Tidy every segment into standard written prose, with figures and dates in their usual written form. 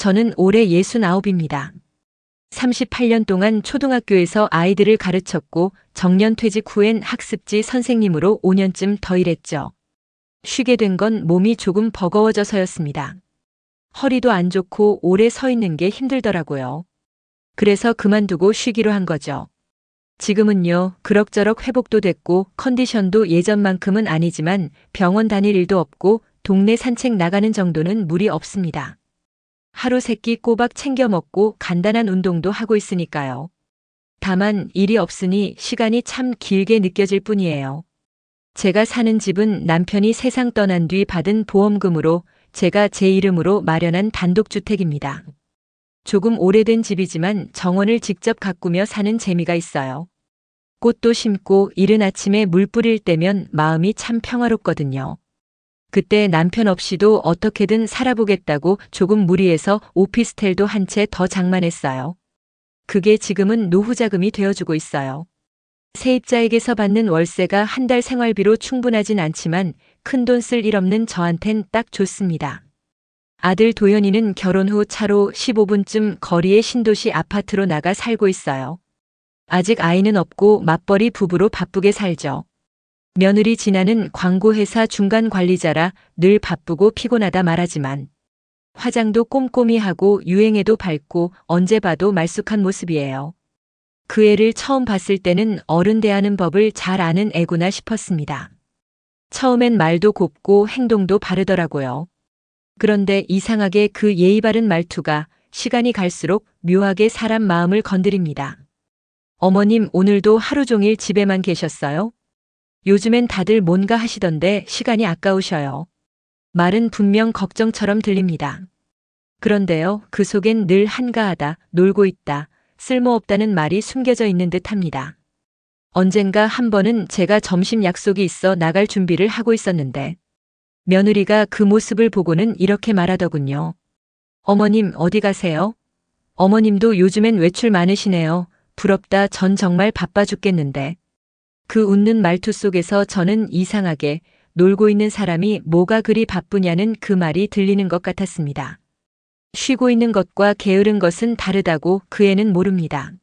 저는 올해 69입니다. 38년 동안 초등학교에서 아이들을 가르쳤고 정년퇴직 후엔 학습지 선생님으로 5년쯤 더 일했죠. 쉬게 된 건 몸이 조금 버거워져서였습니다. 허리도 안 좋고 오래 서 있는 게 힘들더라고요. 그래서 그만두고 쉬기로 한 거죠. 지금은요, 그럭저럭 회복도 됐고 컨디션도 예전만큼은 아니지만 병원 다닐 일도 없고 동네 산책 나가는 정도는 무리 없습니다. 하루 3끼 꼬박 챙겨 먹고 간단한 운동도 하고 있으니까요. 다만 일이 없으니 시간이 참 길게 느껴질 뿐이에요. 제가 사는 집은 남편이 세상 떠난 뒤 받은 보험금으로 제가 제 이름으로 마련한 단독주택입니다. 조금 오래된 집이지만 정원을 직접 가꾸며 사는 재미가 있어요. 꽃도 심고 이른 아침에 물 뿌릴 때면 마음이 참 평화롭거든요. 그때 남편 없이도 어떻게든 살아보겠다고 조금 무리해서 오피스텔도 한 채 더 장만했어요. 그게 지금은 노후 자금이 되어주고 있어요. 세입자에게서 받는 월세가 한 달 생활비로 충분하진 않지만 큰돈 쓸 일 없는 저한텐 딱 좋습니다. 아들 도현이는 결혼 후 차로 15분쯤 거리의 신도시 아파트로 나가 살고 있어요. 아직 아이는 없고 맞벌이 부부로 바쁘게 살죠. 며느리 진아는 광고회사 중간 관리자라 늘 바쁘고 피곤하다 말하지만 화장도 꼼꼼히 하고 유행에도 밝고 언제 봐도 말쑥한 모습이에요. 그 애를 처음 봤을 때는 어른 대하는 법을 잘 아는 애구나 싶었습니다. 처음엔 말도 곱고 행동도 바르더라고요. 그런데 이상하게 그 예의 바른 말투가 시간이 갈수록 묘하게 사람 마음을 건드립니다. 어머님 오늘도 하루 종일 집에만 계셨어요? 요즘엔 다들 뭔가 하시던데 시간이 아까우셔요. 말은 분명 걱정처럼 들립니다. 그런데요, 그 속엔 늘 한가하다, 놀고 있다, 쓸모없다는 말이 숨겨져 있는 듯합니다. 언젠가 한 번은 제가 점심 약속이 있어 나갈 준비를 하고 있었는데 며느리가 그 모습을 보고는 이렇게 말하더군요. 어머님 어디 가세요? 어머님도 요즘엔 외출 많으시네요. 부럽다. 전 정말 바빠 죽겠는데. 그 웃는 말투 속에서 저는 이상하게 놀고 있는 사람이 뭐가 그리 바쁘냐는 그 말이 들리는 것 같았습니다. 쉬고 있는 것과 게으른 것은 다르다고 그 애는 모릅니다.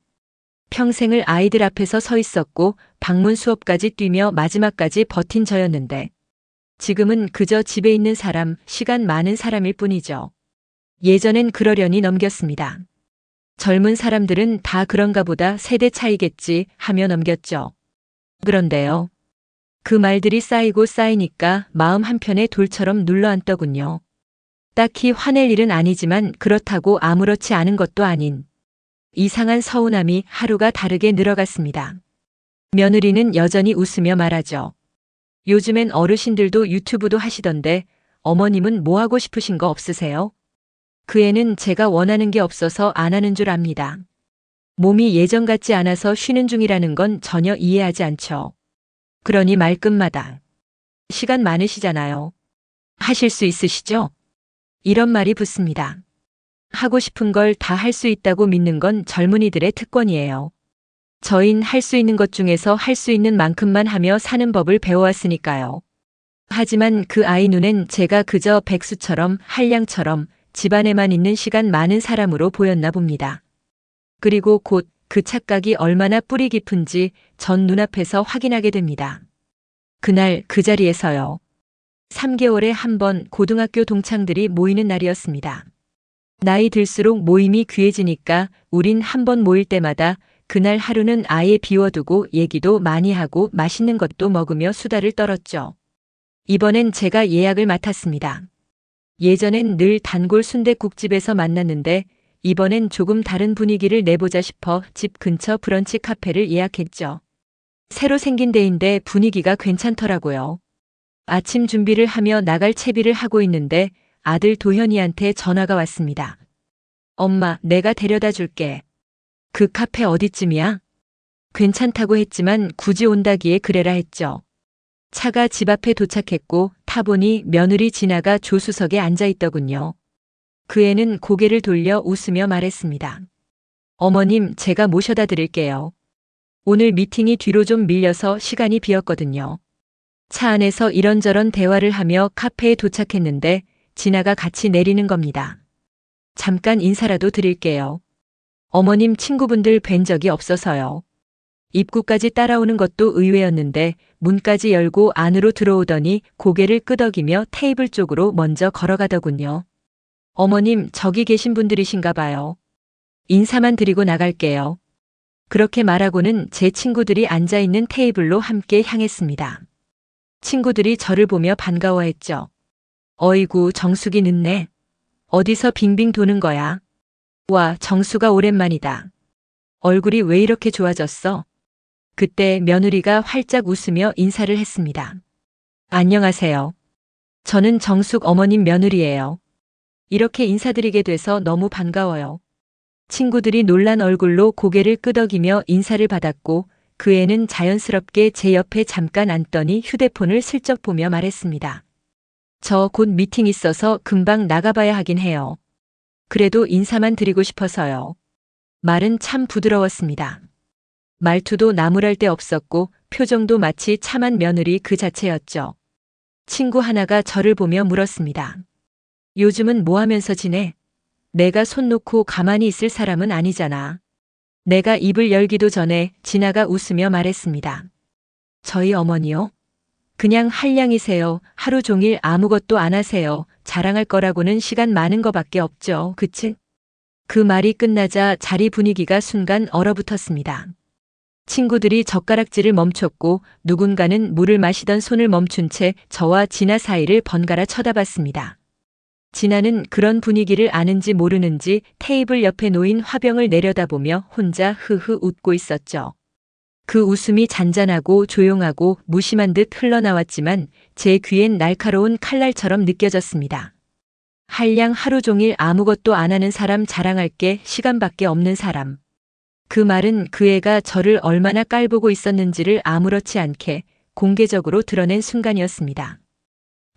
평생을 아이들 앞에서 서 있었고 방문 수업까지 뛰며 마지막까지 버틴 저였는데 지금은 그저 집에 있는 사람, 시간 많은 사람일 뿐이죠. 예전엔 그러려니 넘겼습니다. 젊은 사람들은 다 그런가 보다 세대 차이겠지 하며 넘겼죠. 그런데요. 그 말들이 쌓이고 쌓이니까 마음 한편에 돌처럼 눌러앉더군요. 딱히 화낼 일은 아니지만 그렇다고 아무렇지 않은 것도 아닌 이상한 서운함이 하루가 다르게 늘어갔습니다. 며느리는 여전히 웃으며 말하죠. 요즘엔 어르신들도 유튜브도 하시던데 어머님은 뭐 하고 싶으신 거 없으세요? 그 애는 제가 원하는 게 없어서 안 하는 줄 압니다. 몸이 예전 같지 않아서 쉬는 중이라는 건 전혀 이해하지 않죠. 그러니 말끝마다 시간 많으시잖아요. 하실 수 있으시죠? 이런 말이 붙습니다. 하고 싶은 걸 다 할 수 있다고 믿는 건 젊은이들의 특권이에요. 저흰 할 수 있는 것 중에서 할 수 있는 만큼만 하며 사는 법을 배워왔으니까요. 하지만 그 아이 눈엔 제가 그저 백수처럼 한량처럼 집안에만 있는 시간 많은 사람으로 보였나 봅니다. 그리고 곧 그 착각이 얼마나 뿌리 깊은지 전 눈앞에서 확인하게 됩니다. 그날 그 자리에서요. 3개월에 한 번 고등학교 동창들이 모이는 날이었습니다. 나이 들수록 모임이 귀해지니까 우린 한 번 모일 때마다 그날 하루는 아예 비워두고 얘기도 많이 하고 맛있는 것도 먹으며 수다를 떨었죠. 이번엔 제가 예약을 맡았습니다. 예전엔 늘 단골 순댓국집에서 만났는데 이번엔 조금 다른 분위기를 내보자 싶어 집 근처 브런치 카페를 예약했죠. 새로 생긴 데인데 분위기가 괜찮더라고요. 아침 준비를 하며 나갈 채비를 하고 있는데 아들 도현이한테 전화가 왔습니다. 엄마, 내가 데려다 줄게. 그 카페 어디쯤이야? 괜찮다고 했지만 굳이 온다기에 그래라 했죠. 차가 집 앞에 도착했고 타보니 며느리 진아가 조수석에 앉아 있더군요. 그 애는 고개를 돌려 웃으며 말했습니다. 어머님, 제가 모셔다 드릴게요. 오늘 미팅이 뒤로 좀 밀려서 시간이 비었거든요. 차 안에서 이런저런 대화를 하며 카페에 도착했는데 진아가 같이 내리는 겁니다. 잠깐 인사라도 드릴게요. 어머님 친구분들 뵌 적이 없어서요. 입구까지 따라오는 것도 의외였는데 문까지 열고 안으로 들어오더니 고개를 끄덕이며 테이블 쪽으로 먼저 걸어가더군요. 어머님, 저기 계신 분들이신가 봐요. 인사만 드리고 나갈게요. 그렇게 말하고는 제 친구들이 앉아있는 테이블로 함께 향했습니다. 친구들이 저를 보며 반가워했죠. 어이구, 정숙이 늦네. 어디서 빙빙 도는 거야? 와, 정수가 오랜만이다. 얼굴이 왜 이렇게 좋아졌어? 그때 며느리가 활짝 웃으며 인사를 했습니다. 안녕하세요. 저는 정숙 어머님 며느리예요. 이렇게 인사드리게 돼서 너무 반가워요. 친구들이 놀란 얼굴로 고개를 끄덕이며 인사를 받았고 그 애는 자연스럽게 제 옆에 잠깐 앉더니 휴대폰을 슬쩍 보며 말했습니다. 저 곧 미팅 있어서 금방 나가봐야 하긴 해요. 그래도 인사만 드리고 싶어서요. 말은 참 부드러웠습니다. 말투도 나무랄 데 없었고 표정도 마치 참한 며느리 그 자체였죠. 친구 하나가 저를 보며 물었습니다. 요즘은 뭐 하면서 지내? 내가 손 놓고 가만히 있을 사람은 아니잖아. 내가 입을 열기도 전에 진아가 웃으며 말했습니다. 저희 어머니요? 그냥 한량이세요. 하루 종일 아무것도 안 하세요. 자랑할 거라고는 시간 많은 거밖에 없죠. 그치? 그 말이 끝나자 자리 분위기가 순간 얼어붙었습니다. 친구들이 젓가락질을 멈췄고 누군가는 물을 마시던 손을 멈춘 채 저와 진아 사이를 번갈아 쳐다봤습니다. 진아는 그런 분위기를 아는지 모르는지 테이블 옆에 놓인 화병을 내려다보며 혼자 흐흐 웃고 있었죠. 그 웃음이 잔잔하고 조용하고 무심한 듯 흘러나왔지만 제 귀엔 날카로운 칼날처럼 느껴졌습니다. 한량 하루 종일 아무것도 안 하는 사람 자랑할 게 시간밖에 없는 사람. 그 말은 그 애가 저를 얼마나 깔보고 있었는지를 아무렇지 않게 공개적으로 드러낸 순간이었습니다.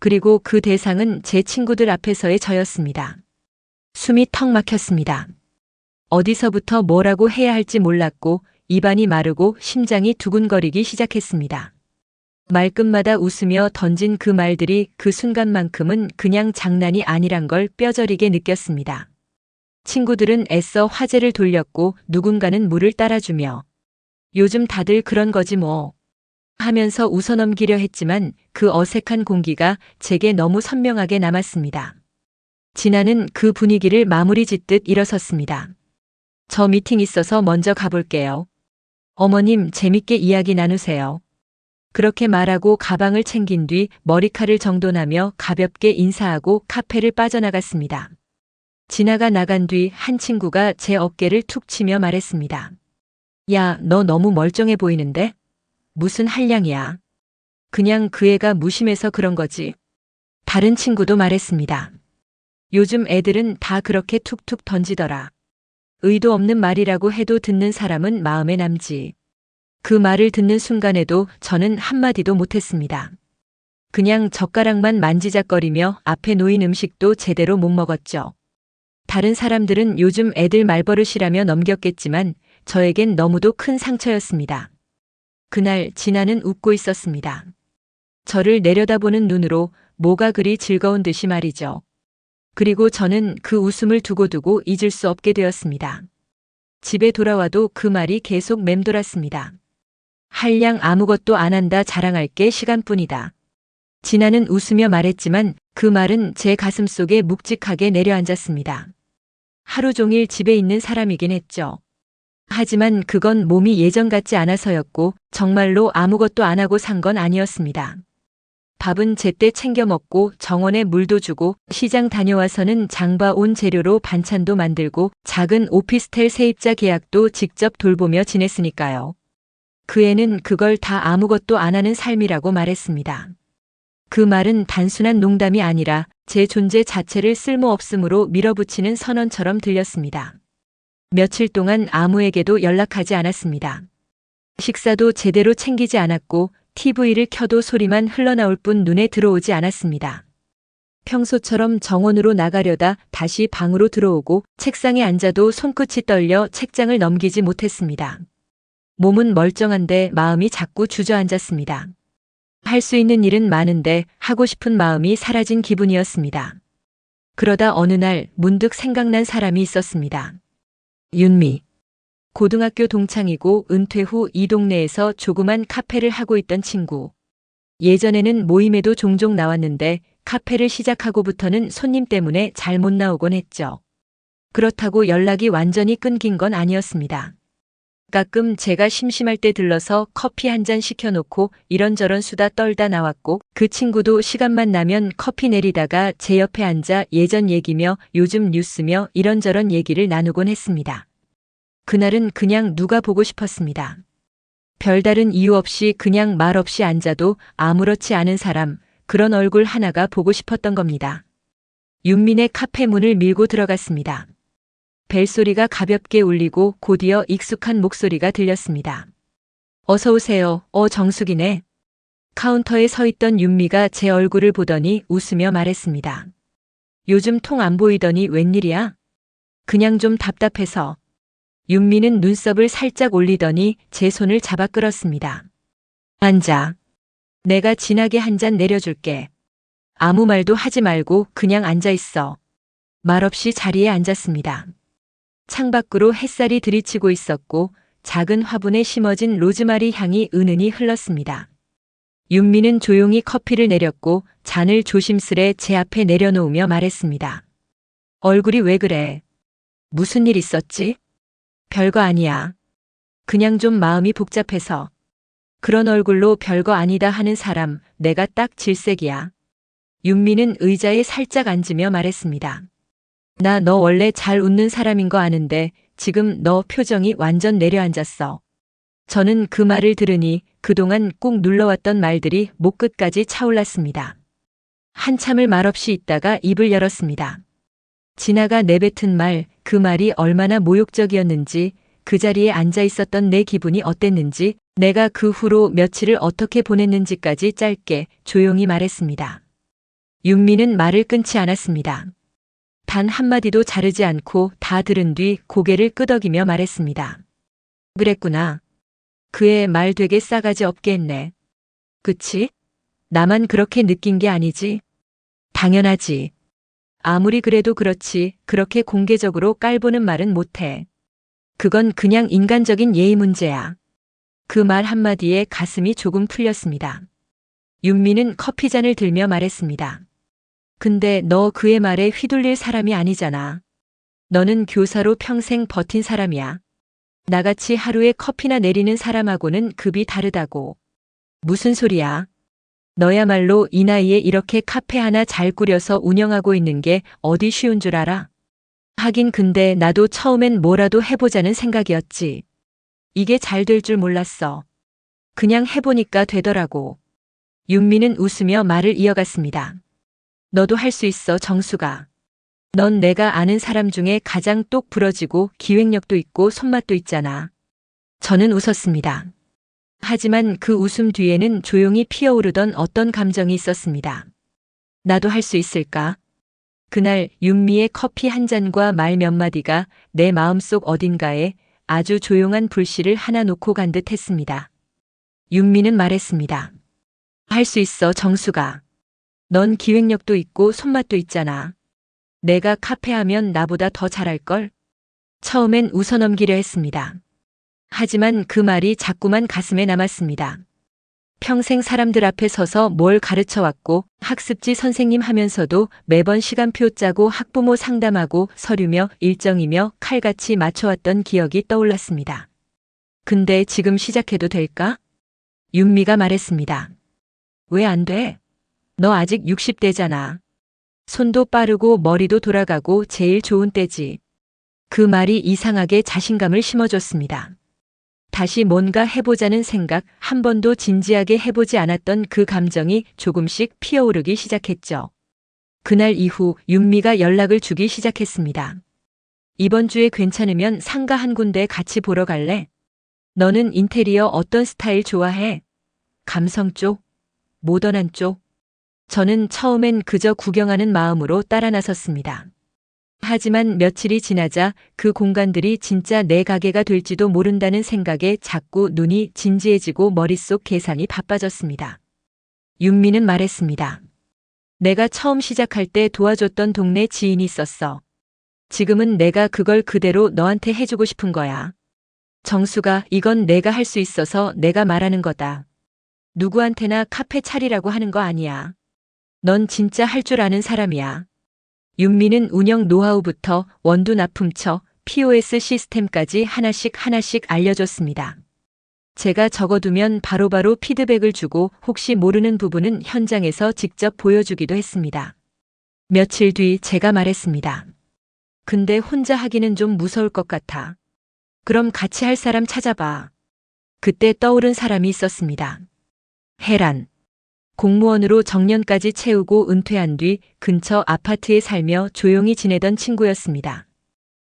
그리고 그 대상은 제 친구들 앞에서의 저였습니다. 숨이 턱 막혔습니다. 어디서부터 뭐라고 해야 할지 몰랐고 입안이 마르고 심장이 두근거리기 시작했습니다. 말끝마다 웃으며 던진 그 말들이 그 순간만큼은 그냥 장난이 아니란 걸 뼈저리게 느꼈습니다. 친구들은 애써 화제를 돌렸고 누군가는 물을 따라주며 요즘 다들 그런 거지 뭐 하면서 웃어넘기려 했지만 그 어색한 공기가 제게 너무 선명하게 남았습니다. 진아는 그 분위기를 마무리 짓듯 일어섰습니다. 저 미팅 있어서 먼저 가볼게요. 어머님 재밌게 이야기 나누세요. 그렇게 말하고 가방을 챙긴 뒤 머리칼을 정돈하며 가볍게 인사하고 카페를 빠져나갔습니다. 진아가 나간 뒤 한 친구가 제 어깨를 툭 치며 말했습니다. 야, 너 너무 멀쩡해 보이는데? 무슨 한량이야. 그냥 그 애가 무심해서 그런 거지. 다른 친구도 말했습니다. 요즘 애들은 다 그렇게 툭툭 던지더라. 의도 없는 말이라고 해도 듣는 사람은 마음에 남지. 그 말을 듣는 순간에도 저는 한마디도 못했습니다. 그냥 젓가락만 만지작거리며 앞에 놓인 음식도 제대로 못 먹었죠. 다른 사람들은 요즘 애들 말버릇이라며 넘겼겠지만 저에겐 너무도 큰 상처였습니다. 그날 진아는 웃고 있었습니다. 저를 내려다보는 눈으로 뭐가 그리 즐거운 듯이 말이죠. 그리고 저는 그 웃음을 두고두고 잊을 수 없게 되었습니다. 집에 돌아와도 그 말이 계속 맴돌았습니다. 한량 아무것도 안 한다 자랑할 게 시간뿐이다. 진아는 웃으며 말했지만 그 말은 제 가슴 속에 묵직하게 내려앉았습니다. 하루 종일 집에 있는 사람이긴 했죠. 하지만 그건 몸이 예전 같지 않아서였고 정말로 아무것도 안 하고 산 건 아니었습니다. 밥은 제때 챙겨 먹고 정원에 물도 주고 시장 다녀와서는 장봐 온 재료로 반찬도 만들고 작은 오피스텔 세입자 계약도 직접 돌보며 지냈으니까요. 그 애는 그걸 다 아무것도 안 하는 삶이라고 말했습니다. 그 말은 단순한 농담이 아니라 제 존재 자체를 쓸모없음으로 밀어붙이는 선언처럼 들렸습니다. 며칠 동안 아무에게도 연락하지 않았습니다. 식사도 제대로 챙기지 않았고 TV를 켜도 소리만 흘러나올 뿐 눈에 들어오지 않았습니다. 평소처럼 정원으로 나가려다 다시 방으로 들어오고 책상에 앉아도 손끝이 떨려 책장을 넘기지 못했습니다. 몸은 멀쩡한데 마음이 자꾸 주저앉았습니다. 할 수 있는 일은 많은데 하고 싶은 마음이 사라진 기분이었습니다. 그러다 어느 날 문득 생각난 사람이 있었습니다. 윤미. 고등학교 동창이고 은퇴 후 이 동네에서 조그만 카페를 하고 있던 친구. 예전에는 모임에도 종종 나왔는데 카페를 시작하고부터는 손님 때문에 잘 못 나오곤 했죠. 그렇다고 연락이 완전히 끊긴 건 아니었습니다. 가끔 제가 심심할 때 들러서 커피 한 잔 시켜놓고 이런저런 수다 떨다 나왔고 그 친구도 시간만 나면 커피 내리다가 제 옆에 앉아 예전 얘기며 요즘 뉴스며 이런저런 얘기를 나누곤 했습니다. 그날은 그냥 누가 보고 싶었습니다. 별다른 이유 없이 그냥 말 없이 앉아도 아무렇지 않은 사람, 그런 얼굴 하나가 보고 싶었던 겁니다. 윤민의 카페 문을 밀고 들어갔습니다. 벨소리가 가볍게 울리고 곧이어 익숙한 목소리가 들렸습니다. 어서 오세요. 정숙이네. 카운터에 서 있던 윤미가 제 얼굴을 보더니 웃으며 말했습니다. 요즘 통 안 보이더니 웬일이야? 그냥 좀 답답해서. 윤미는 눈썹을 살짝 올리더니 제 손을 잡아 끌었습니다. 앉아. 내가 진하게 한 잔 내려줄게. 아무 말도 하지 말고 그냥 앉아 있어. 말없이 자리에 앉았습니다. 창밖으로 햇살이 들이치고 있었고 작은 화분에 심어진 로즈마리 향이 은은히 흘렀습니다. 윤미는 조용히 커피를 내렸고 잔을 조심스레 제 앞에 내려놓으며 말했습니다. 얼굴이 왜 그래? 무슨 일 있었지? 별거 아니야. 그냥 좀 마음이 복잡해서. 그런 얼굴로 별거 아니다 하는 사람, 내가 딱 질색이야. 윤미는 의자에 살짝 앉으며 말했습니다. 나 너 원래 잘 웃는 사람인 거 아는데 지금 너 표정이 완전 내려앉았어. 저는 그 말을 들으니 그동안 꾹 눌러왔던 말들이 목끝까지 차올랐습니다. 한참을 말없이 있다가 입을 열었습니다. 지나가 내뱉은 말, 그 말이 얼마나 모욕적이었는지, 그 자리에 앉아 있었던 내 기분이 어땠는지, 내가 그 후로 며칠을 어떻게 보냈는지까지 짧게 조용히 말했습니다. 윤미는 말을 끊지 않았습니다. 단 한마디도 자르지 않고 다 들은 뒤 고개를 끄덕이며 말했습니다. 그랬구나. 그의 말 되게 싸가지 없게 했네. 그치? 나만 그렇게 느낀 게 아니지? 당연하지. 아무리 그래도 그렇지 그렇게 공개적으로 깔보는 말은 못해. 그건 그냥 인간적인 예의 문제야. 그 말 한마디에 가슴이 조금 풀렸습니다. 윤미는 커피잔을 들며 말했습니다. 근데 너 그의 말에 휘둘릴 사람이 아니잖아. 너는 교사로 평생 버틴 사람이야. 나같이 하루에 커피나 내리는 사람하고는 급이 다르다고. 무슨 소리야? 너야말로 이 나이에 이렇게 카페 하나 잘 꾸려서 운영하고 있는 게 어디 쉬운 줄 알아? 하긴 근데 나도 처음엔 뭐라도 해보자는 생각이었지. 이게 잘 될 줄 몰랐어. 그냥 해보니까 되더라고. 윤미는 웃으며 말을 이어갔습니다. 너도 할 수 있어, 정수가. 넌 내가 아는 사람 중에 가장 똑 부러지고 기획력도 있고 손맛도 있잖아. 저는 웃었습니다. 하지만 그 웃음 뒤에는 조용히 피어오르던 어떤 감정이 있었습니다. 나도 할 수 있을까? 그날 윤미의 커피 한 잔과 말 몇 마디가 내 마음속 어딘가에 아주 조용한 불씨를 하나 놓고 간 듯 했습니다. 윤미는 말했습니다. 할 수 있어, 정수가. 넌 기획력도 있고 손맛도 있잖아. 내가 카페 하면 나보다 더 잘할걸? 처음엔 웃어넘기려 했습니다. 하지만 그 말이 자꾸만 가슴에 남았습니다. 평생 사람들 앞에 서서 뭘 가르쳐왔고 학습지 선생님 하면서도 매번 시간표 짜고 학부모 상담하고 서류며 일정이며 칼같이 맞춰왔던 기억이 떠올랐습니다. 근데 지금 시작해도 될까? 윤미가 말했습니다. 왜 안 돼? 너 아직 60대잖아. 손도 빠르고 머리도 돌아가고 제일 좋은 때지. 그 말이 이상하게 자신감을 심어줬습니다. 다시 뭔가 해보자는 생각, 한 번도 진지하게 해보지 않았던 그 감정이 조금씩 피어오르기 시작했죠. 그날 이후 윤미가 연락을 주기 시작했습니다. 이번 주에 괜찮으면 상가 한 군데 같이 보러 갈래? 너는 인테리어 어떤 스타일 좋아해? 감성 쪽? 모던한 쪽? 저는 처음엔 그저 구경하는 마음으로 따라 나섰습니다. 하지만 며칠이 지나자 그 공간들이 진짜 내 가게가 될지도 모른다는 생각에 자꾸 눈이 진지해지고 머릿속 계산이 바빠졌습니다. 윤미는 말했습니다. 내가 처음 시작할 때 도와줬던 동네 지인이 있었어. 지금은 내가 그걸 그대로 너한테 해주고 싶은 거야. 정수가, 이건 내가 할 수 있어서 내가 말하는 거다. 누구한테나 카페 차리라고 하는 거 아니야. 넌 진짜 할 줄 아는 사람이야. 윤미는 운영 노하우부터 원두 납품처, POS 시스템까지 하나씩 알려줬습니다. 제가 적어두면 바로바로 피드백을 주고 혹시 모르는 부분은 현장에서 직접 보여주기도 했습니다. 며칠 뒤 제가 말했습니다. 근데 혼자 하기는 좀 무서울 것 같아. 그럼 같이 할 사람 찾아봐. 그때 떠오른 사람이 있었습니다. 혜란. 공무원으로 정년까지 채우고 은퇴한 뒤 근처 아파트에 살며 조용히 지내던 친구였습니다.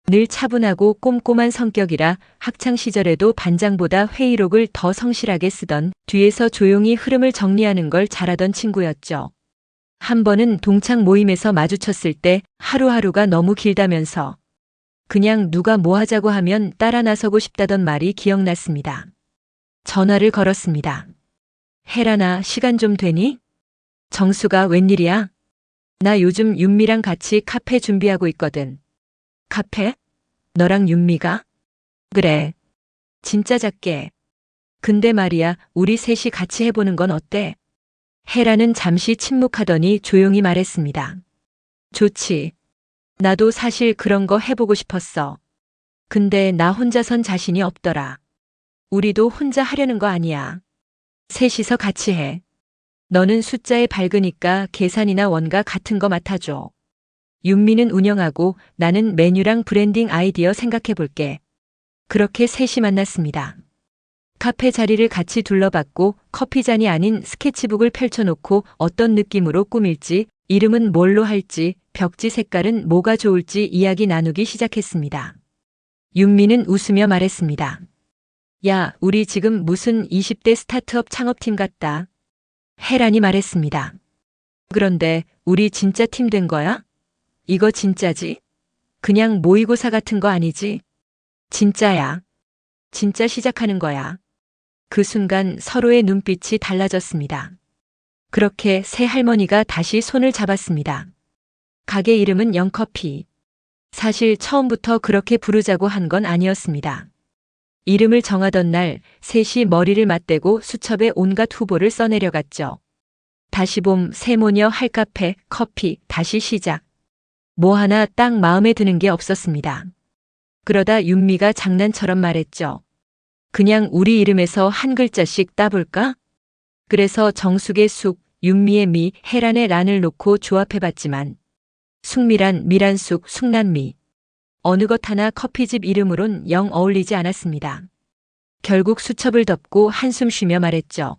늘 차분하고 꼼꼼한 성격이라 학창시절에도 반장보다 회의록을 더 성실하게 쓰던, 뒤에서 조용히 흐름을 정리하는 걸 잘하던 친구였죠. 한 번은 동창 모임에서 마주쳤을 때 하루하루가 너무 길다면서 그냥 누가 뭐 하자고 하면 따라 나서고 싶다던 말이 기억났습니다. 전화를 걸었습니다. 혜란아, 시간 좀 되니? 정수가, 웬일이야? 나 요즘 윤미랑 같이 카페 준비하고 있거든. 카페? 너랑 윤미가? 그래. 진짜 작게. 근데 말이야, 우리 셋이 같이 해보는 건 어때? 혜란은 잠시 침묵하더니 조용히 말했습니다. 좋지. 나도 사실 그런 거 해보고 싶었어. 근데 나 혼자선 자신이 없더라. 우리도 혼자 하려는 거 아니야. 셋이서 같이 해. 너는 숫자에 밝으니까 계산이나 원가 같은 거 맡아줘. 윤미는 운영하고 나는 메뉴랑 브랜딩 아이디어 생각해 볼게. 그렇게 셋이 만났습니다. 카페 자리를 같이 둘러봤고 커피잔이 아닌 스케치북을 펼쳐놓고 어떤 느낌으로 꾸밀지, 이름은 뭘로 할지, 벽지 색깔은 뭐가 좋을지 이야기 나누기 시작했습니다. 윤미는 웃으며 말했습니다. 야, 우리 지금 무슨 20대 스타트업 창업팀 같다. 혜란이 말했습니다. 그런데 우리 진짜 팀 된 거야? 이거 진짜지? 그냥 모의고사 같은 거 아니지? 진짜야. 진짜 시작하는 거야. 그 순간 서로의 눈빛이 달라졌습니다. 그렇게 새 할머니가 다시 손을 잡았습니다. 가게 이름은 영커피. 사실 처음부터 그렇게 부르자고 한 건 아니었습니다. 이름을 정하던 날 셋이 머리를 맞대고 수첩에 온갖 후보를 써내려갔죠. 다시 봄, 새모녀, 할카페, 커피, 다시 시작. 뭐 하나 딱 마음에 드는 게 없었습니다. 그러다 윤미가 장난처럼 말했죠. 그냥 우리 이름에서 한 글자씩 따볼까? 그래서 정숙의 숙, 윤미의 미, 혜란의 란을 놓고 조합해봤지만 숙미란, 미란숙, 숙란미. 어느 것 하나 커피집 이름으론 영 어울리지 않았습니다. 결국 수첩을 덮고 한숨 쉬며 말했죠.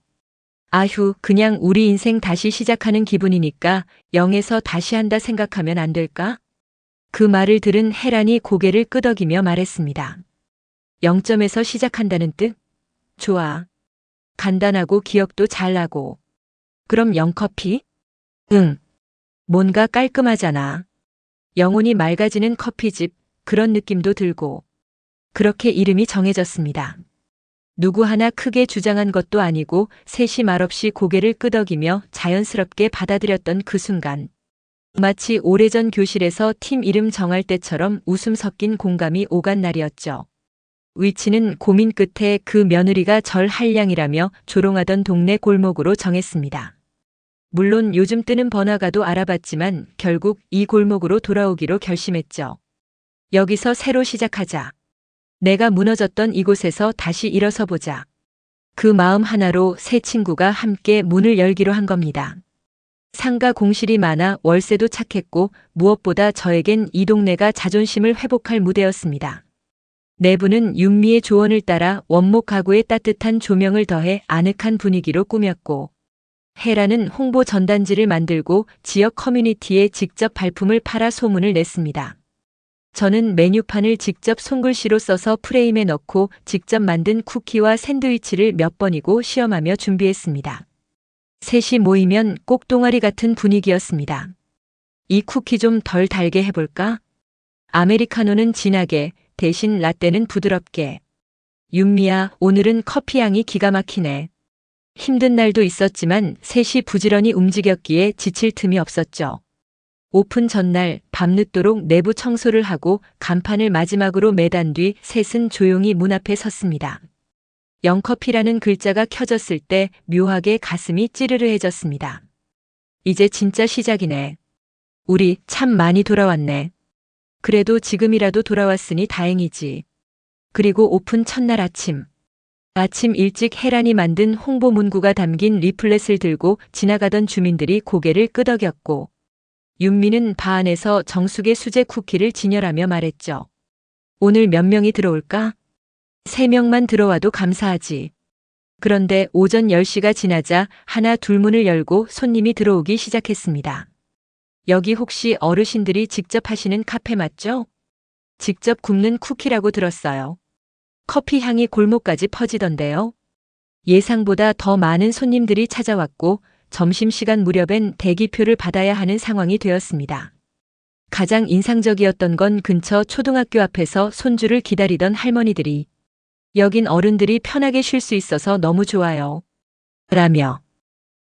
아휴, 그냥 우리 인생 다시 시작하는 기분이니까 0에서 다시 한다 생각하면 안 될까? 그 말을 들은 혜란이 고개를 끄덕이며 말했습니다. 0점에서 시작한다는 뜻? 좋아. 간단하고 기억도 잘 나고. 그럼 영커피? 응. 뭔가 깔끔하잖아. 영혼이 맑아지는 커피집, 그런 느낌도 들고. 그렇게 이름이 정해졌습니다. 누구 하나 크게 주장한 것도 아니고 셋이 말없이 고개를 끄덕이며 자연스럽게 받아들였던 그 순간. 마치 오래전 교실에서 팀 이름 정할 때처럼 웃음 섞인 공감이 오간 날이었죠. 위치는 고민 끝에 그 며느리가 절 한량이라며 조롱하던 동네 골목으로 정했습니다. 물론 요즘 뜨는 번화가도 알아봤지만 결국 이 골목으로 돌아오기로 결심했죠. 여기서 새로 시작하자. 내가 무너졌던 이곳에서 다시 일어서 보자. 그 마음 하나로 세 친구가 함께 문을 열기로 한 겁니다. 상가 공실이 많아 월세도 착했고 무엇보다 저에겐 이 동네가 자존심을 회복할 무대였습니다. 내부는 윤미의 조언을 따라 원목 가구에 따뜻한 조명을 더해 아늑한 분위기로 꾸몄고 혜란은 홍보 전단지를 만들고 지역 커뮤니티에 직접 발품을 팔아 소문을 냈습니다. 저는 메뉴판을 직접 손글씨로 써서 프레임에 넣고 직접 만든 쿠키와 샌드위치를 몇 번이고 시험하며 준비했습니다. 셋이 모이면 꼭동아리 같은 분위기였습니다. 이 쿠키 좀 덜 달게 해볼까? 아메리카노는 진하게, 대신 라떼는 부드럽게. 윤미야, 오늘은 커피 향이 기가 막히네. 힘든 날도 있었지만 셋이 부지런히 움직였기에 지칠 틈이 없었죠. 오픈 전날 밤늦도록 내부 청소를 하고 간판을 마지막으로 매단 뒤 셋은 조용히 문 앞에 섰습니다. 영커피라는 글자가 켜졌을 때 묘하게 가슴이 찌르르해졌습니다. 이제 진짜 시작이네. 우리 참 많이 돌아왔네. 그래도 지금이라도 돌아왔으니 다행이지. 그리고 오픈 첫날 아침 일찍 혜란이 만든 홍보 문구가 담긴 리플렛을 들고 지나가던 주민들이 고개를 끄덕였고 윤미는 바 안에서 정수의 수제 쿠키를 진열하며 말했죠. 오늘 몇 명이 들어올까? 3명만 들어와도 감사하지. 그런데 오전 10시가 지나자 하나 둘 문을 열고 손님이 들어오기 시작했습니다. 여기 혹시 어르신들이 직접 하시는 카페 맞죠? 직접 굽는 쿠키라고 들었어요. 커피 향이 골목까지 퍼지던데요. 예상보다 더 많은 손님들이 찾아왔고 점심시간 무렵엔 대기표를 받아야 하는 상황이 되었습니다. 가장 인상적이었던 건 근처 초등학교 앞에서 손주를 기다리던 할머니들이 여긴 어른들이 편하게 쉴 수 있어서 너무 좋아요. 라며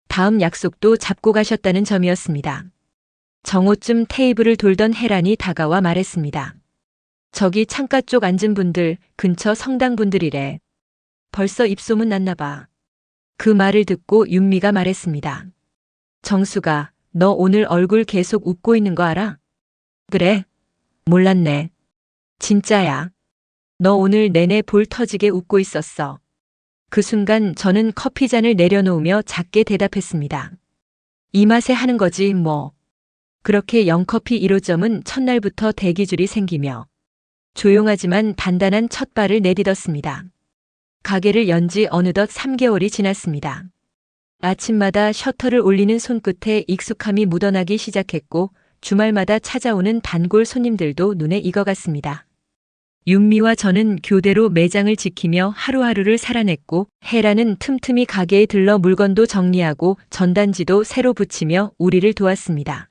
다음 약속도 잡고 가셨다는 점이었습니다. 정오쯤 테이블을 돌던 혜란이 다가와 말했습니다. 저기 창가 쪽 앉은 분들 근처 성당 분들이래. 벌써 입소문 났나 봐. 그 말을 듣고 윤미가 말했습니다. 정수가 너 오늘 얼굴 계속 웃고 있는 거 알아? 그래? 몰랐네. 진짜야. 너 오늘 내내 볼 터지게 웃고 있었어. 그 순간 저는 커피잔을 내려놓으며 작게 대답했습니다. 이 맛에 하는 거지 뭐. 그렇게 영커피 1호점은 첫날부터 대기줄이 생기며 조용하지만 단단한 첫 발을 내딛었습니다. 가게를 연 지 어느덧 3개월이 지났습니다. 아침마다 셔터를 올리는 손끝에 익숙함이 묻어나기 시작했고 주말마다 찾아오는 단골 손님들도 눈에 익어갔습니다. 윤미와 저는 교대로 매장을 지키며 하루하루를 살아냈고 혜라는 틈틈이 가게에 들러 물건도 정리하고 전단지도 새로 붙이며 우리를 도왔습니다.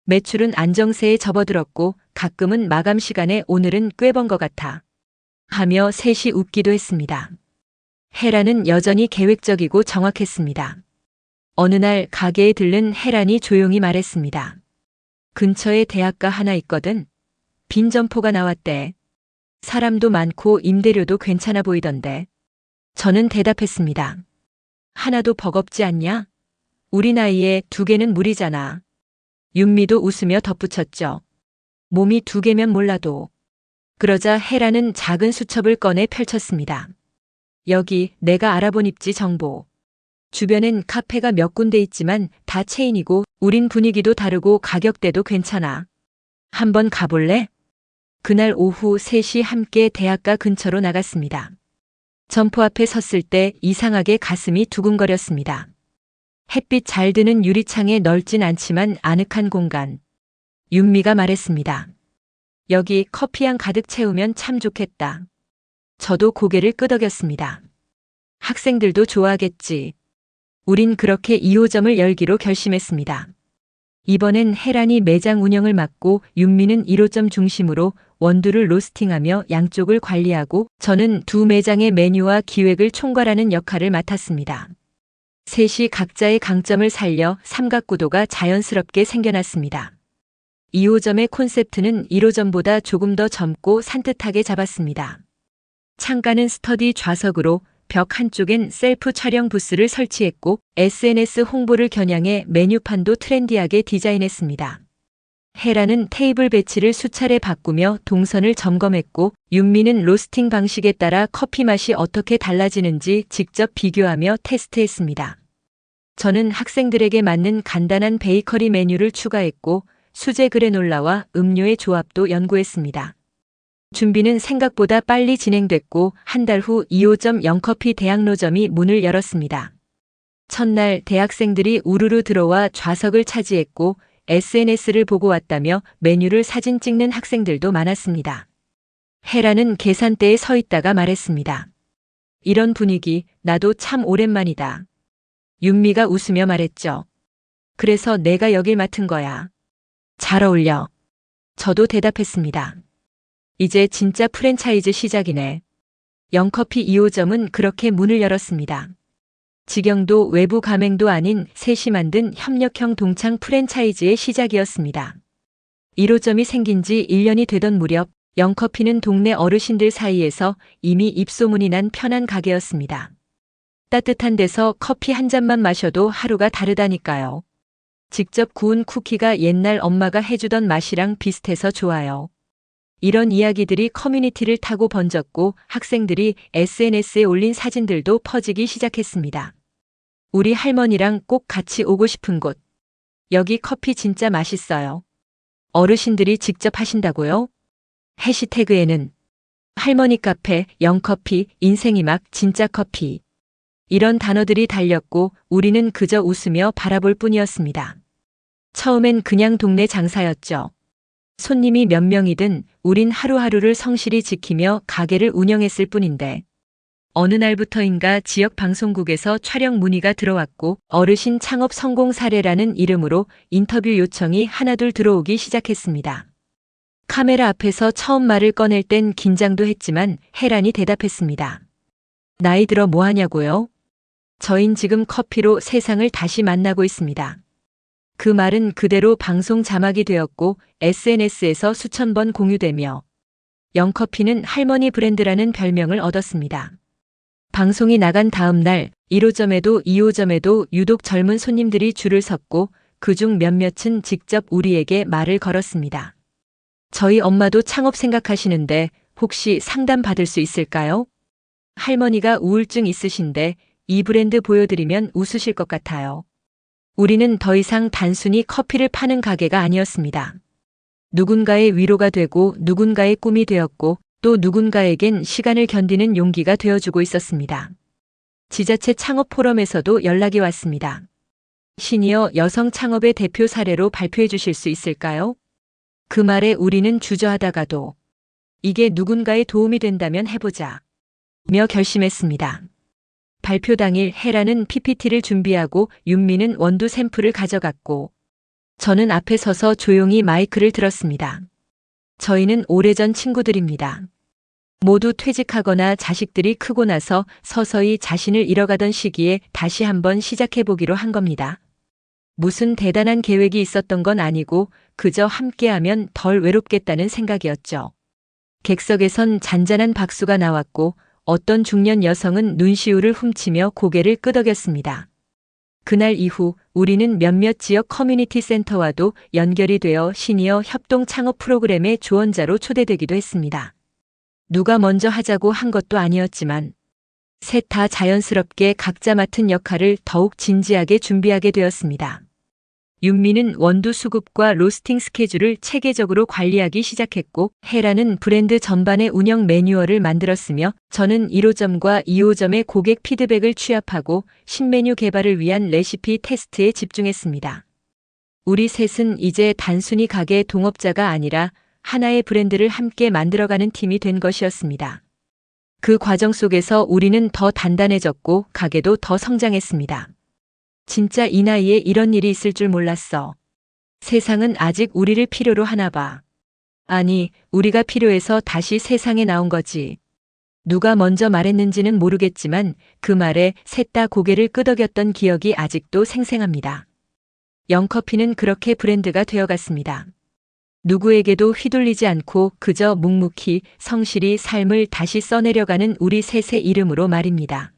매출은 안정세에 접어들었고 가끔은 마감 시간에 오늘은 꽤 번 것 같아 하며 셋이 웃기도 했습니다. 혜란은 여전히 계획적이고 정확했습니다. 어느 날 가게에 들른 혜란이 조용히 말했습니다. 근처에 대학가 하나 있거든. 빈 점포가 나왔대. 사람도 많고 임대료도 괜찮아 보이던데. 저는 대답했습니다. 하나도 버겁지 않냐? 우리 나이에 2개는 무리잖아. 윤미도 웃으며 덧붙였죠. 몸이 2개면 몰라도. 그러자 혜라는 작은 수첩을 꺼내 펼쳤습니다. 여기 내가 알아본 입지 정보. 주변엔 카페가 몇 군데 있지만 다 체인이고 우린 분위기도 다르고 가격대도 괜찮아. 한번 가볼래? 그날 오후 3시 함께 대학가 근처로 나갔습니다. 점포 앞에 섰을 때 이상하게 가슴이 두근거렸습니다. 햇빛 잘 드는 유리창에 넓진 않지만 아늑한 공간. 윤미가 말했습니다. 여기 커피향 가득 채우면 참 좋겠다. 저도 고개를 끄덕였습니다. 학생들도 좋아하겠지. 우린 그렇게 2호점을 열기로 결심했습니다. 이번엔 혜란이 매장 운영을 맡고 윤미는 1호점 중심으로 원두를 로스팅하며 양쪽을 관리하고 저는 두 매장의 메뉴와 기획을 총괄하는 역할을 맡았습니다. 셋이 각자의 강점을 살려 삼각구도가 자연스럽게 생겨났습니다. 2호점의 콘셉트는 1호점보다 조금 더 젊고 산뜻하게 잡았습니다. 창가는 스터디 좌석으로 벽 한쪽엔 셀프 촬영 부스를 설치했고 SNS 홍보를 겨냥해 메뉴판도 트렌디하게 디자인했습니다. 혜라는 테이블 배치를 수차례 바꾸며 동선을 점검했고 윤미는 로스팅 방식에 따라 커피 맛이 어떻게 달라지는지 직접 비교하며 테스트했습니다. 저는 학생들에게 맞는 간단한 베이커리 메뉴를 추가했고 수제 그래놀라와 음료의 조합도 연구했습니다. 준비는 생각보다 빨리 진행됐고 한 달 후 2호점 영커피 대학로점이 문을 열었습니다. 첫날 대학생들이 우르르 들어와 좌석을 차지했고 SNS를 보고 왔다며 메뉴를 사진 찍는 학생들도 많았습니다. 혜라는 계산대에 서 있다가 말했습니다. 이런 분위기 나도 참 오랜만이다. 윤미가 웃으며 말했죠. 그래서 내가 여길 맡은 거야. 잘 어울려. 저도 대답했습니다. 이제 진짜 프랜차이즈 시작이네. 영커피 2호점은 그렇게 문을 열었습니다. 직영도 외부 가맹도 아닌 셋이 만든 협력형 동창 프랜차이즈의 시작이었습니다. 1호점이 생긴 지 1년이 되던 무렵 영커피는 동네 어르신들 사이에서 이미 입소문이 난 편한 가게였습니다. 따뜻한 데서 커피 한 잔만 마셔도 하루가 다르다니까요. 직접 구운 쿠키가 옛날 엄마가 해주던 맛이랑 비슷해서 좋아요. 이런 이야기들이 커뮤니티를 타고 번졌고 학생들이 SNS에 올린 사진들도 퍼지기 시작했습니다. 우리 할머니랑 꼭 같이 오고 싶은 곳. 여기 커피 진짜 맛있어요. 어르신들이 직접 하신다고요? 해시태그에는 할머니 카페, 영커피, 인생이 막 진짜 커피. 이런 단어들이 달렸고 우리는 그저 웃으며 바라볼 뿐이었습니다. 처음엔 그냥 동네 장사였죠. 손님이 몇 명이든 우린 하루하루를 성실히 지키며 가게를 운영했을 뿐인데 어느 날부터인가 지역 방송국에서 촬영 문의가 들어왔고 어르신 창업 성공 사례라는 이름으로 인터뷰 요청이 하나둘 들어오기 시작했습니다. 카메라 앞에서 처음 말을 꺼낼 땐 긴장도 했지만 해란이 대답했습니다. 나이 들어 뭐 하냐고요? 저흰 지금 커피로 세상을 다시 만나고 있습니다. 그 말은 그대로 방송 자막이 되었고 SNS에서 수천 번 공유되며 영커피는 할머니 브랜드라는 별명을 얻었습니다. 방송이 나간 다음 날 1호점에도 2호점에도 유독 젊은 손님들이 줄을 섰고 그중 몇몇은 직접 우리에게 말을 걸었습니다. 저희 엄마도 창업 생각하시는데 혹시 상담 받을 수 있을까요? 할머니가 우울증 있으신데 이 브랜드 보여드리면 웃으실 것 같아요. 우리는 더 이상 단순히 커피를 파는 가게가 아니었습니다. 누군가의 위로가 되고 누군가의 꿈이 되었고 또 누군가에겐 시간을 견디는 용기가 되어주고 있었습니다. 지자체 창업 포럼에서도 연락이 왔습니다. 시니어 여성 창업의 대표 사례로 발표해 주실 수 있을까요? 그 말에 우리는 주저하다가도 이게 누군가의 도움이 된다면 해보자 며 결심했습니다. 발표 당일 해라는 PPT를 준비하고 윤미는 원두 샘플을 가져갔고 저는 앞에 서서 조용히 마이크를 들었습니다. 저희는 오래전 친구들입니다. 모두 퇴직하거나 자식들이 크고 나서 서서히 자신을 잃어가던 시기에 다시 한번 시작해보기로 한 겁니다. 무슨 대단한 계획이 있었던 건 아니고 그저 함께하면 덜 외롭겠다는 생각이었죠. 객석에선 잔잔한 박수가 나왔고 어떤 중년 여성은 눈시울을 훔치며 고개를 끄덕였습니다. 그날 이후 우리는 몇몇 지역 커뮤니티 센터와도 연결이 되어 시니어 협동 창업 프로그램의 조언자로 초대되기도 했습니다. 누가 먼저 하자고 한 것도 아니었지만 셋 다 자연스럽게 각자 맡은 역할을 더욱 진지하게 준비하게 되었습니다. 윤미는 원두 수급과 로스팅 스케줄을 체계적으로 관리하기 시작했고 해라는 브랜드 전반의 운영 매뉴얼을 만들었으며 저는 1호점과 2호점의 고객 피드백을 취합하고 신메뉴 개발을 위한 레시피 테스트에 집중했습니다. 우리 셋은 이제 단순히 가게 동업자가 아니라 하나의 브랜드를 함께 만들어가는 팀이 된 것이었습니다. 그 과정 속에서 우리는 더 단단해졌고 가게도 더 성장했습니다. 진짜 이 나이에 이런 일이 있을 줄 몰랐어. 세상은 아직 우리를 필요로 하나 봐. 아니, 우리가 필요해서 다시 세상에 나온 거지. 누가 먼저 말했는지는 모르겠지만 그 말에 셋 다 고개를 끄덕였던 기억이 아직도 생생합니다. 영커피는 그렇게 브랜드가 되어갔습니다. 누구에게도 휘둘리지 않고 그저 묵묵히 성실히 삶을 다시 써내려가는 우리 셋의 이름으로 말입니다.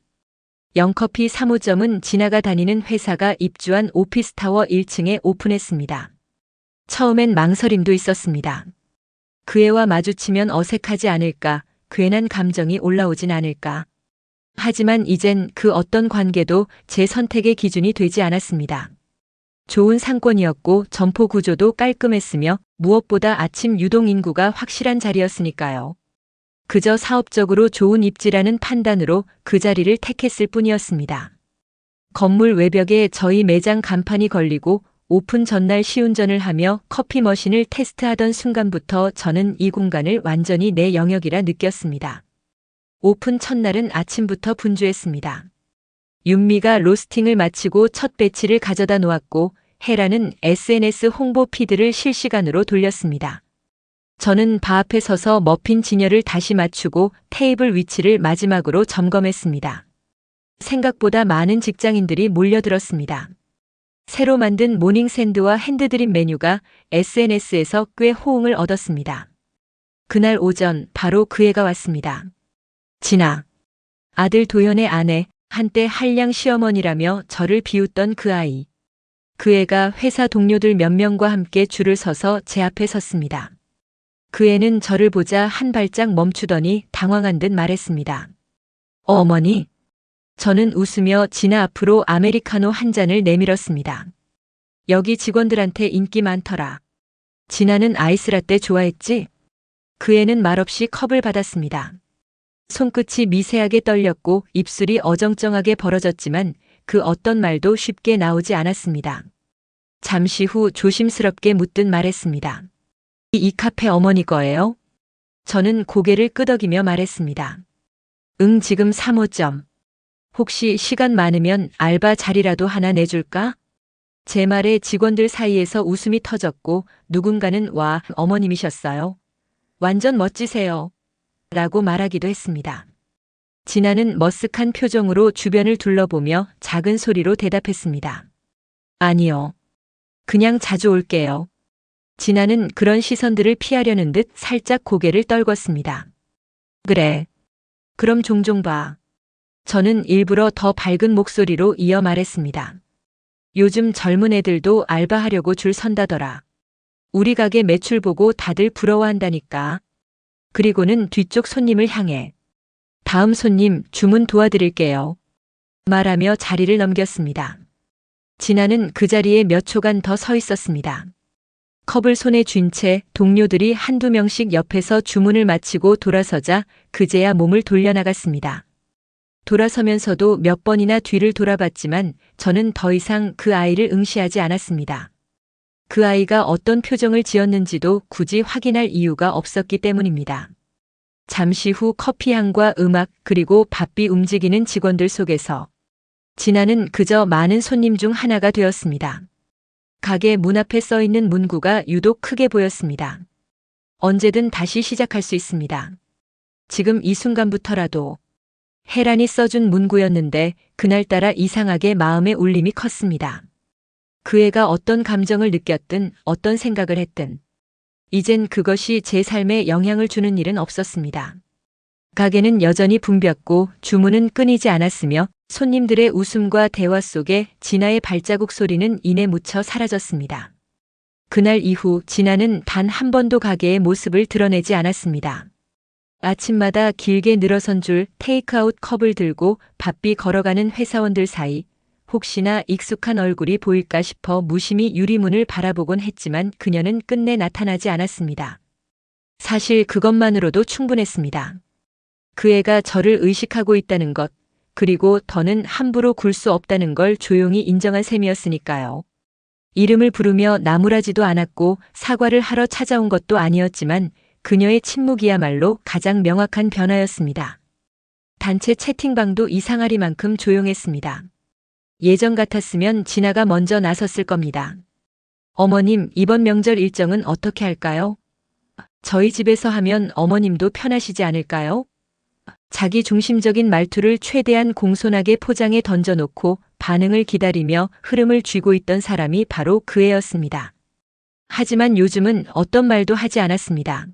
영커피 3호점은 지나가 다니는 회사가 입주한 오피스타워 1층에 오픈했습니다. 처음엔 망설임도 있었습니다. 그 애와 마주치면 어색하지 않을까, 괜한 감정이 올라오진 않을까. 하지만 이젠 그 어떤 관계도 제 선택의 기준이 되지 않았습니다. 좋은 상권이었고 점포 구조도 깔끔했으며 무엇보다 아침 유동 인구가 확실한 자리였으니까요. 그저 사업적으로 좋은 입지라는 판단으로 그 자리를 택했을 뿐이었습니다. 건물 외벽에 저희 매장 간판이 걸리고 오픈 전날 시운전을 하며 커피 머신을 테스트하던 순간부터 저는 이 공간을 완전히 내 영역이라 느꼈습니다. 오픈 첫날은 아침부터 분주했습니다. 윤미가 로스팅을 마치고 첫 배치를 가져다 놓았고 해라는 SNS 홍보 피드를 실시간으로 돌렸습니다. 저는 바 앞에 서서 머핀 진열을 다시 맞추고 테이블 위치를 마지막으로 점검했습니다. 생각보다 많은 직장인들이 몰려들었습니다. 새로 만든 모닝샌드와 핸드드립 메뉴가 SNS에서 꽤 호응을 얻었습니다. 그날 오전 바로 그 애가 왔습니다. 진아. 아들 도현의 아내, 한때 한량 시어머니라며 저를 비웃던 그 아이. 그 애가 회사 동료들 몇 명과 함께 줄을 서서 제 앞에 섰습니다. 그 애는 저를 보자 한 발짝 멈추더니 당황한 듯 말했습니다. 어머니. 저는 웃으며 진아 앞으로 아메리카노 한 잔을 내밀었습니다. 여기 직원들한테 인기 많더라. 진아는 아이스라떼 좋아했지? 그 애는 말없이 컵을 받았습니다. 손끝이 미세하게 떨렸고 입술이 어정쩡하게 벌어졌지만 그 어떤 말도 쉽게 나오지 않았습니다. 잠시 후 조심스럽게 묻듯 말했습니다. 이 카페 어머니 거예요? 저는 고개를 끄덕이며 말했습니다. 응, 지금 3호점. 혹시 시간 많으면 알바 자리라도 하나 내줄까? 제 말에 직원들 사이에서 웃음이 터졌고 누군가는 와, 어머님이셨어요. 완전 멋지세요. 라고 말하기도 했습니다. 진아는 머쓱한 표정으로 주변을 둘러보며 작은 소리로 대답했습니다. 아니요. 그냥 자주 올게요. 진아는 그런 시선들을 피하려는 듯 살짝 고개를 떨궜습니다. 그래. 그럼 종종 봐. 저는 일부러 더 밝은 목소리로 이어 말했습니다. 요즘 젊은 애들도 알바하려고 줄 선다더라. 우리 가게 매출 보고 다들 부러워한다니까. 그리고는 뒤쪽 손님을 향해 다음 손님 주문 도와드릴게요. 말하며 자리를 넘겼습니다. 진아는 그 자리에 몇 초간 더 서 있었습니다. 컵을 손에 쥔 채 동료들이 한두 명씩 옆에서 주문을 마치고 돌아서자 그제야 몸을 돌려나갔습니다. 돌아서면서도 몇 번이나 뒤를 돌아봤지만 저는 더 이상 그 아이를 응시하지 않았습니다. 그 아이가 어떤 표정을 지었는지도 굳이 확인할 이유가 없었기 때문입니다. 잠시 후 커피향과 음악 그리고 바삐 움직이는 직원들 속에서 진아는 그저 많은 손님 중 하나가 되었습니다. 가게 문 앞에 써 있는 문구가 유독 크게 보였습니다. 언제든 다시 시작할 수 있습니다. 지금 이 순간부터라도. 혜란이 써준 문구였는데 그날따라 이상하게 마음의 울림이 컸습니다. 그 애가 어떤 감정을 느꼈든 어떤 생각을 했든 이젠 그것이 제 삶에 영향을 주는 일은 없었습니다. 가게는 여전히 붐볐고 주문은 끊이지 않았으며 손님들의 웃음과 대화 속에 진아의 발자국 소리는 이내 묻혀 사라졌습니다. 그날 이후 진아는 단 한 번도 가게의 모습을 드러내지 않았습니다. 아침마다 길게 늘어선 줄 테이크아웃 컵을 들고 바삐 걸어가는 회사원들 사이 혹시나 익숙한 얼굴이 보일까 싶어 무심히 유리문을 바라보곤 했지만 그녀는 끝내 나타나지 않았습니다. 사실 그것만으로도 충분했습니다. 그 애가 저를 의식하고 있다는 것, 그리고 더는 함부로 굴 수 없다는 걸 조용히 인정한 셈이었으니까요. 이름을 부르며 나무라지도 않았고 사과를 하러 찾아온 것도 아니었지만 그녀의 침묵이야말로 가장 명확한 변화였습니다. 단체 채팅방도 이상하리만큼 조용했습니다. 예전 같았으면 진아가 먼저 나섰을 겁니다. 어머님, 이번 명절 일정은 어떻게 할까요? 저희 집에서 하면 어머님도 편하시지 않을까요? 자기 중심적인 말투를 최대한 공손하게 포장해 던져놓고 반응을 기다리며 흐름을 쥐고 있던 사람이 바로 그 애였습니다. 하지만 요즘은 어떤 말도 하지 않았습니다.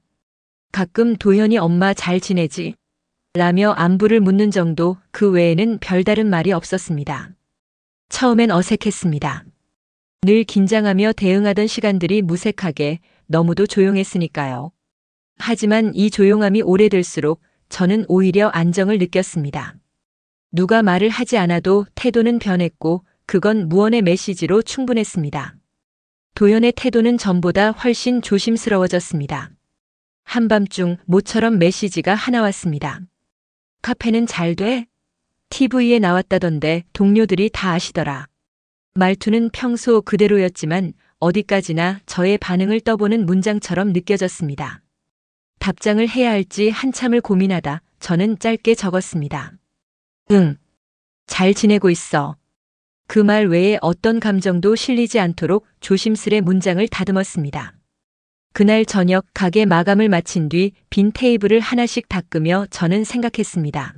가끔 도현이 엄마 잘 지내지? 라며 안부를 묻는 정도 그 외에는 별다른 말이 없었습니다. 처음엔 어색했습니다. 늘 긴장하며 대응하던 시간들이 무색하게 너무도 조용했으니까요. 하지만 이 조용함이 오래될수록 저는 오히려 안정을 느꼈습니다. 누가 말을 하지 않아도 태도는 변했고 그건 무언의 메시지로 충분했습니다. 도연의 태도는 전보다 훨씬 조심스러워졌습니다. 한밤중 모처럼 메시지가 하나 왔습니다. 카페는 잘 돼? TV에 나왔다던데 동료들이 다 아시더라. 말투는 평소 그대로였지만 어디까지나 저의 반응을 떠보는 문장처럼 느껴졌습니다. 답장을 해야 할지 한참을 고민하다 저는 짧게 적었습니다. 응. 잘 지내고 있어. 그 말 외에 어떤 감정도 실리지 않도록 조심스레 문장을 다듬었습니다. 그날 저녁 가게 마감을 마친 뒤 빈 테이블을 하나씩 닦으며 저는 생각했습니다.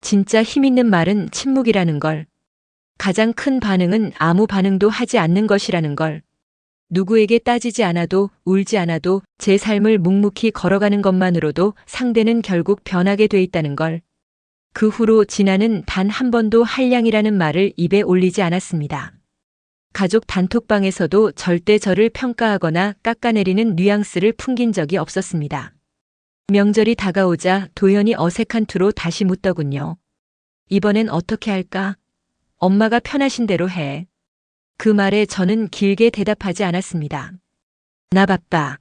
진짜 힘있는 말은 침묵이라는 걸. 가장 큰 반응은 아무 반응도 하지 않는 것이라는 걸. 누구에게 따지지 않아도 울지 않아도 제 삶을 묵묵히 걸어가는 것만으로도 상대는 결국 변하게 돼 있다는 걸. 그 후로 진아는 단 한 번도 한량이라는 말을 입에 올리지 않았습니다. 가족 단톡방에서도 절대 저를 평가하거나 깎아내리는 뉘앙스를 풍긴 적이 없었습니다. 명절이 다가오자 도연히 어색한 투로 다시 묻더군요. 이번엔 어떻게 할까? 엄마가 편하신 대로 해. 그 말에 저는 길게 대답하지 않았습니다. 나 바빠.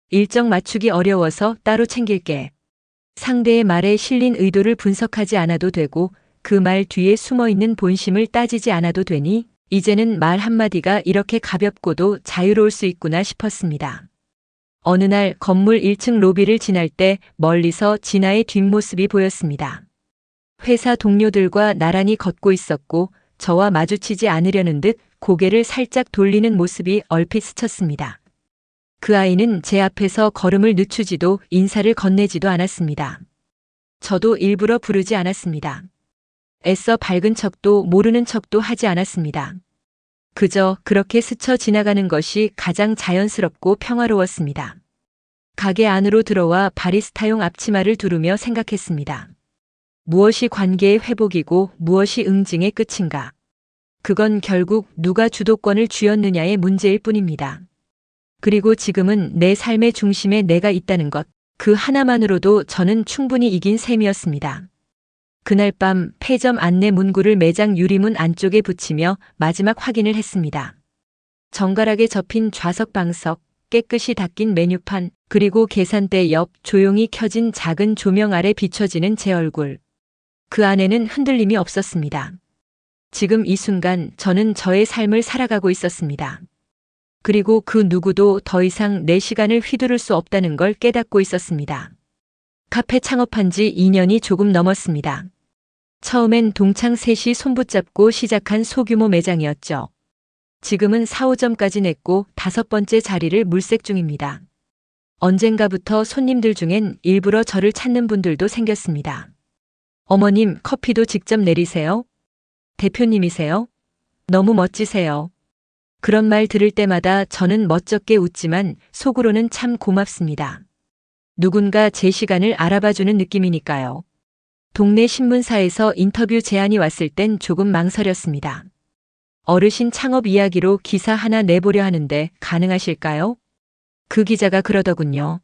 일정 맞추기 어려워서 따로 챙길게. 상대의 말에 실린 의도를 분석하지 않아도 되고 그 말 뒤에 숨어있는 본심을 따지지 않아도 되니 이제는 말 한마디가 이렇게 가볍고도 자유로울 수 있구나 싶었습니다. 어느 날 건물 1층 로비를 지날 때 멀리서 진아의 뒷모습이 보였습니다. 회사 동료들과 나란히 걷고 있었고 저와 마주치지 않으려는 듯 고개를 살짝 돌리는 모습이 얼핏 스쳤습니다. 그 아이는 제 앞에서 걸음을 늦추지도 인사를 건네지도 않았습니다. 저도 일부러 부르지 않았습니다. 애써 밝은 척도 모르는 척도 하지 않았습니다. 그저 그렇게 스쳐 지나가는 것이 가장 자연스럽고 평화로웠습니다. 가게 안으로 들어와 바리스타용 앞치마를 두르며 생각했습니다. 무엇이 관계의 회복이고 무엇이 응징의 끝인가? 그건 결국 누가 주도권을 쥐었느냐의 문제일 뿐입니다. 그리고 지금은 내 삶의 중심에 내가 있다는 것, 그 하나만으로도 저는 충분히 이긴 셈이었습니다. 그날 밤 폐점 안내 문구를 매장 유리문 안쪽에 붙이며 마지막 확인을 했습니다. 정갈하게 접힌 좌석 방석, 깨끗이 닦인 메뉴판, 그리고 계산대 옆 조용히 켜진 작은 조명 아래 비춰지는 제 얼굴. 그 안에는 흔들림이 없었습니다. 지금 이 순간 저는 저의 삶을 살아가고 있었습니다. 그리고 그 누구도 더 이상 내 시간을 휘두를 수 없다는 걸 깨닫고 있었습니다. 카페 창업한 지 2년이 조금 넘었습니다. 처음엔 동창 셋이 손붙잡고 시작한 소규모 매장이었죠. 지금은 4, 5점까지 냈고 5번째 자리를 물색 중입니다. 언젠가부터 손님들 중엔 일부러 저를 찾는 분들도 생겼습니다. 어머님, 커피도 직접 내리세요? 대표님이세요? 너무 멋지세요. 그런 말 들을 때마다 저는 멋쩍게 웃지만 속으로는 참 고맙습니다. 누군가 제 시간을 알아봐주는 느낌이니까요. 동네 신문사에서 인터뷰 제안이 왔을 땐 조금 망설였습니다. 어르신 창업 이야기로 기사 하나 내보려 하는데 가능하실까요? 그 기자가 그러더군요.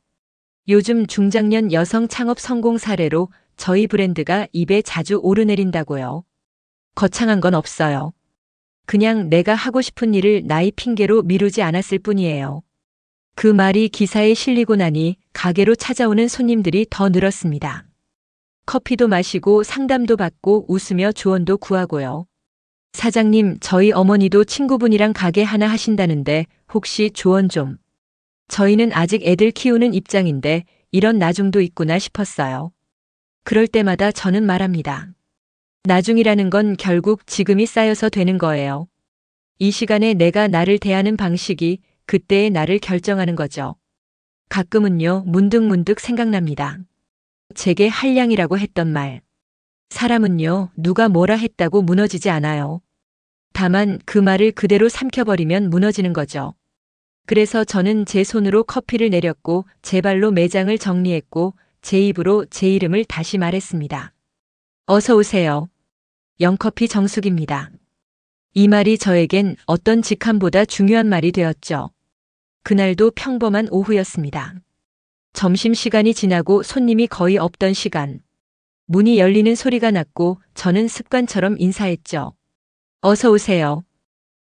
요즘 중장년 여성 창업 성공 사례로 저희 브랜드가 입에 자주 오르내린다고요. 거창한 건 없어요. 그냥 내가 하고 싶은 일을 나이 핑계로 미루지 않았을 뿐이에요. 그 말이 기사에 실리고 나니 가게로 찾아오는 손님들이 더 늘었습니다. 커피도 마시고 상담도 받고 웃으며 조언도 구하고요. 사장님, 저희 어머니도 친구분이랑 가게 하나 하신다는데 혹시 조언 좀. 저희는 아직 애들 키우는 입장인데 이런 나중도 있구나 싶었어요. 그럴 때마다 저는 말합니다. 나중이라는 건 결국 지금이 쌓여서 되는 거예요. 이 시간에 내가 나를 대하는 방식이 그때의 나를 결정하는 거죠. 가끔은요, 문득문득 생각납니다. 제게 한량이라고 했던 말. 사람은요, 누가 뭐라 했다고 무너지지 않아요. 다만 그 말을 그대로 삼켜버리면 무너지는 거죠. 그래서 저는 제 손으로 커피를 내렸고 제 발로 매장을 정리했고 제 입으로 제 이름을 다시 말했습니다. 어서 오세요. 영커피 정숙입니다. 이 말이 저에겐 어떤 직함보다 중요한 말이 되었죠. 그날도 평범한 오후였습니다. 점심시간이 지나고 손님이 거의 없던 시간. 문이 열리는 소리가 났고 저는 습관처럼 인사했죠. 어서 오세요.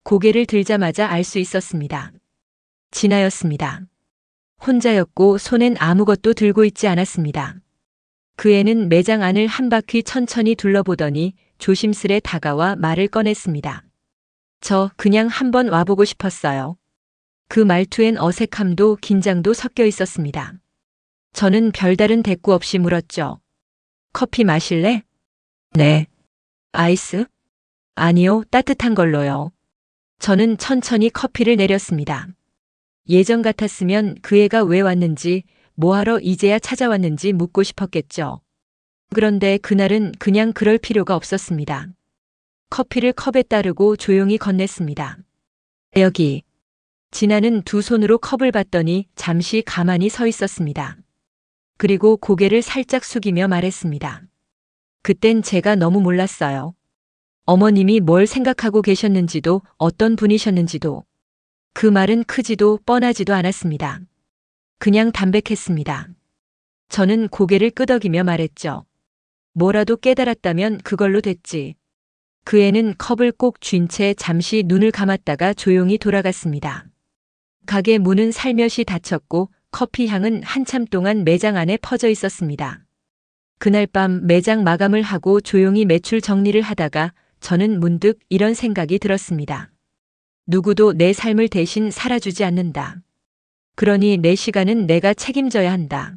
고개를 들자마자 알 수 있었습니다. 진아였습니다. 혼자였고 손엔 아무것도 들고 있지 않았습니다. 그 애는 매장 안을 한 바퀴 천천히 둘러보더니 조심스레 다가와 말을 꺼냈습니다. 저 그냥 한번 와보고 싶었어요. 그 말투엔 어색함도 긴장도 섞여 있었습니다. 저는 별다른 대꾸 없이 물었죠. 커피 마실래? 네. 아이스? 아니요, 따뜻한 걸로요. 저는 천천히 커피를 내렸습니다. 예전 같았으면 그 애가 왜 왔는지, 뭐하러 이제야 찾아왔는지 묻고 싶었겠죠. 그런데 그날은 그냥 그럴 필요가 없었습니다. 커피를 컵에 따르고 조용히 건넸습니다. 여기. 진아는 두 손으로 컵을 받더니 잠시 가만히 서 있었습니다. 그리고 고개를 살짝 숙이며 말했습니다. 그땐 제가 너무 몰랐어요. 어머님이 뭘 생각하고 계셨는지도 어떤 분이셨는지도. 그 말은 크지도 뻔하지도 않았습니다. 그냥 담백했습니다. 저는 고개를 끄덕이며 말했죠. 뭐라도 깨달았다면 그걸로 됐지. 그 애는 컵을 꼭 쥔 채 잠시 눈을 감았다가 조용히 돌아갔습니다. 가게 문은 살며시 닫혔고 커피 향은 한참 동안 매장 안에 퍼져 있었습니다. 그날 밤 매장 마감을 하고 조용히 매출 정리를 하다가 저는 문득 이런 생각이 들었습니다. 누구도 내 삶을 대신 살아주지 않는다. 그러니 내 시간은 내가 책임져야 한다.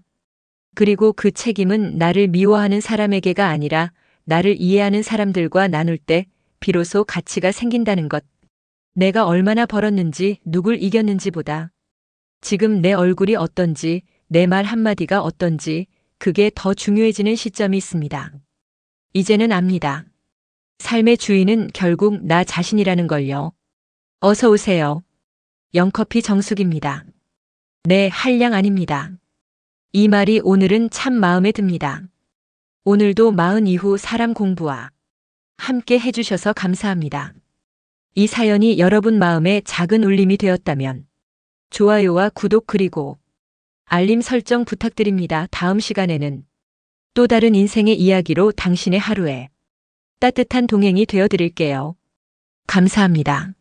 그리고 그 책임은 나를 미워하는 사람에게가 아니라 나를 이해하는 사람들과 나눌 때 비로소 가치가 생긴다는 것. 내가 얼마나 벌었는지 누굴 이겼는지보다 지금 내 얼굴이 어떤지 내 말 한마디가 어떤지 그게 더 중요해지는 시점이 있습니다. 이제는 압니다. 삶의 주인은 결국 나 자신이라는 걸요. 어서 오세요. 영커피 정숙입니다. 네, 한량 아닙니다. 이 말이 오늘은 참 마음에 듭니다. 오늘도 마흔 이후 사람 공부와 함께 해주셔서 감사합니다. 이 사연이 여러분 마음에 작은 울림이 되었다면 좋아요와 구독 그리고 알림 설정 부탁드립니다. 다음 시간에는 또 다른 인생의 이야기로 당신의 하루에 따뜻한 동행이 되어 드릴게요. 감사합니다.